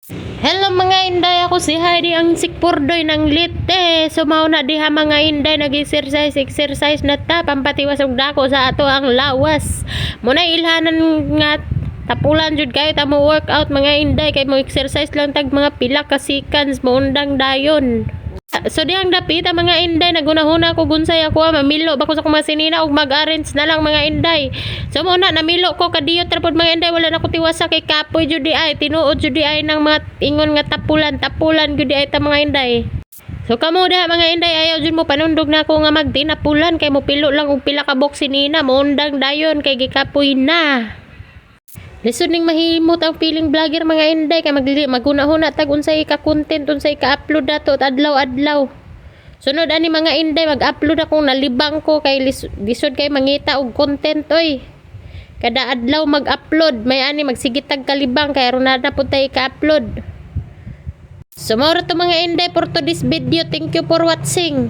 Hello mga inday, ako si Heidi ang sikpurdoy ng lite. So mao na diha mga inday, exercise na ta pampatiwas og dako sa ato ang lawas. Muna ilhanan nga tapulan jud kayo ta mo workout mga inday, kay mo exercise lang tag mga pila ka seconds mo undang dayon. So dihang dapita mga inday, nagunahuna ko gunsay ako mamilo ba ko sa kumasinina og mag-arrange na lang mga inday. So mo na namilo ko kadiyot trapod mga inday, wala na ko tiwasa kay kapoy jud di ay tinuod jud di ay ng mga ingon nga tapulan jud di ay ta mga inday. So kamo diha mga inday, ayaw jud mo panundog na ako nga magtinapulan kay mo pilo lang og pila ka box sinina mo undang dayon kay gikapoy na. Lisod ning mahimot ang feeling vlogger mga inday, kay maghuna-huna tag unsay ka content, unsay ka upload dato adlaw-adlaw. Sunod ani mga inday, mag-upload akong nalibang ko kay lisod kay mangita og content oy. Kada adlaw mag-upload, may ani magsigit tag kalibang kay aron na pud tay ka-upload. So mao ra to mga inday for to this video. Thank you for watching.